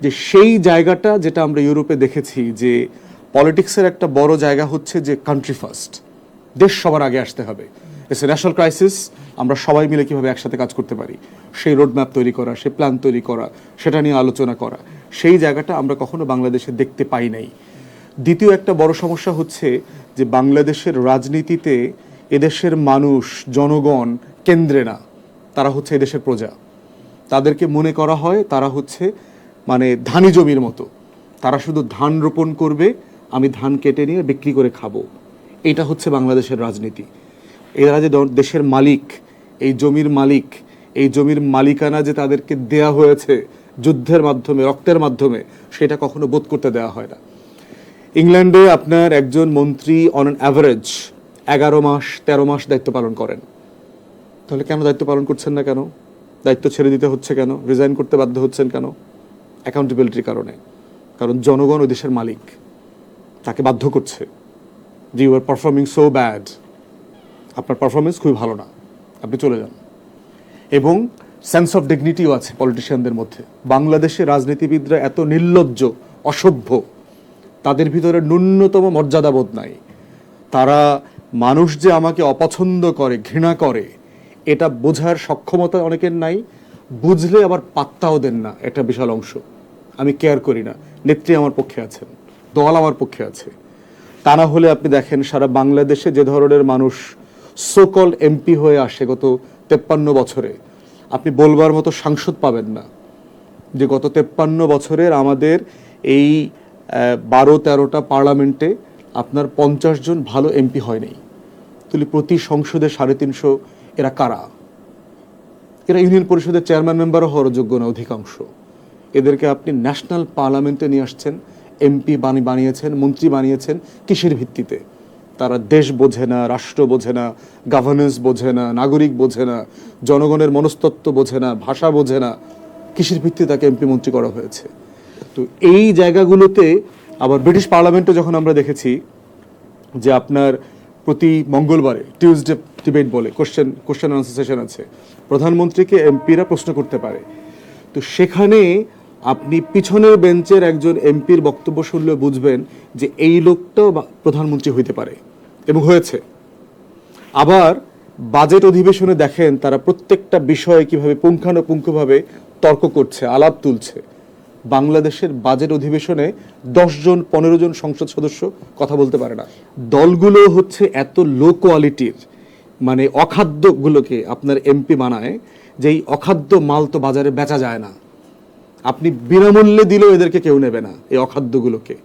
যে সেই জায়গাটা যেটা আমরা ইউরোপে দেখেছি যে পলিটিক্সের একটা বড় জায়গা হচ্ছে যে কান্ট্রি ফার্স্ট, দেশ সবার আগে আসতে হবে। ইটস এ ন্যাশনাল ক্রাইসিস, আমরা সবাই মিলে কীভাবে একসাথে কাজ করতে পারি সেই রোডম্যাপ তৈরি করা, সেই প্ল্যান তৈরি করা, সেটা নিয়ে আলোচনা করা, সেই জায়গাটা আমরা কখনো বাংলাদেশে দেখতে পাই নাই। দ্বিতীয় একটা বড় সমস্যা হচ্ছে যে বাংলাদেশের রাজনীতিতে এদেশের মানুষ, জনগণ কেন্দ্রে না, তারা হচ্ছে এদেশের প্রজা। তাদেরকে মনে করা হয় তারা হচ্ছে মানে ধানি জমির মতো, তারা শুধু ধান রোপণ করবে, আমি ধান কেটে নিয়ে বিক্রি করে খাবো। এইটা হচ্ছে বাংলাদেশের রাজনীতি। এরা যে দেশের মালিক, এই জমির মালিক, এই জমির মালিকানা যে তাদেরকে দেয়া হয়েছে যুদ্ধের মাধ্যমে, রক্তের মাধ্যমে, সেটা কখনো বোধ করতে দেওয়া হয় না। ইংল্যান্ডে আপনার একজন মন্ত্রী অন অ্যান অ্যাভারেজ 11 মাস 13 মাস দায়িত্ব পালন করেন। তাহলে কেন দায়িত্ব পালন করছেন না? কেন দায়িত্ব ছেড়ে দিতে হচ্ছে? কেন রিজাইন করতে বাধ্য হচ্ছেন? কেন? অ্যাকাউন্টেবিলিটির কারণে। কারণ জনগণ ওই দেশের মালিক, তাকে বাধ্য করছে যে you are performing so bad, আপনার পারফরমেন্স খুবই ভালো না, আপনি চলে যান। এবং সেন্স অফ ডিগনিটিও আছে পলিটিশিয়ানদের মধ্যে। বাংলাদেশের রাজনীতিবিদরা এত নির্লজ্জ, অসভ্য, তাদের ভিতরে ন্যূনতম মর্যাদাবোধ নাই। তারা মানুষ যে আমাকে অপছন্দ করে, ঘৃণা করে, এটা বোঝার সক্ষমতা অনেকের নাই। বুঝলে আবার পাত্তাও দেন না একটা বিশাল অংশ। আমি কেয়ার করি না, নেত্রী আমার পক্ষে আছেন, দল আমার পক্ষে আছে। তা না হলে আপনি দেখেন সারা বাংলাদেশে যে ধরনের মানুষ সোকল এমপি হয়ে আসে গত 53 বছরে, আপনি বলবার মতো সাংসদ পাবেন না যে গত 53 বছরের আমাদের এই 12-13টা পার্লামেন্টে আপনার 50 জন ভালো এমপি হয় নাই। তাহলে প্রতি সংসদে 350, এরা কারা? এরা ইউনিয়ন পরিষদের চেয়ারম্যান মেম্বারও হওয়ার যোগ্য না অধিকাংশ। এদেরকে আপনি ন্যাশনাল পার্লামেন্টে নিয়ে আসছেন, এমপি বানিয়েছেন, মন্ত্রী বানিয়েছেন কিসের ভিত্তিতে? তারা দেশ বোঝে না, রাষ্ট্র বোঝে না, গভর্নেন্স বোঝে না, নাগরিক বোঝে না, জনগণের মনস্তত্ত্ব বোঝে না, ভাষা বোঝে না। কিসের ভিত্তিতে তাকে এমপি মন্ত্রী করা হয়েছে? তো এই জায়গাগুলোতে আবার ব্রিটিশ পার্লামেন্টে যখন আমরা দেখেছি যে আপনার প্রতি মঙ্গলবারে টিউজডে ডিবেট বলে কোশ্চেন আনসার সেশন আছে, প্রধানমন্ত্রীকে এমপিরা প্রশ্ন করতে পারে। তো সেখানে আপনি পিছনের বেঞ্চের একজন এমপির বক্তব্য শুনলে বুঝবেন যে এই লোকটাও প্রধানমন্ত্রী হইতে পারে, এবং হয়েছে। আবার বাজেট অধিবেশনে দেখেন তারা প্রত্যেকটা বিষয়ে কিভাবে পুঙ্খানুপুঙ্খভাবে তর্ক করছে, আলাপ তুলছে। বাংলাদেশের বাজেট অধিবেশনে 10 জন 15 জন সংসদ সদস্য কথা বলতে পারে না। দলগুলো হচ্ছে এত লো কোয়ালিটির, মানে অখাদ্যগুলোকে আপনার এমপি বানায়, যে এই অখাদ্য মাল তো বাজারে বেচা যায় না, আপনি বিনামূল্যে দিলেও এদেরকে কেউ নেবে না, এই অখাদ্যগুলোকে।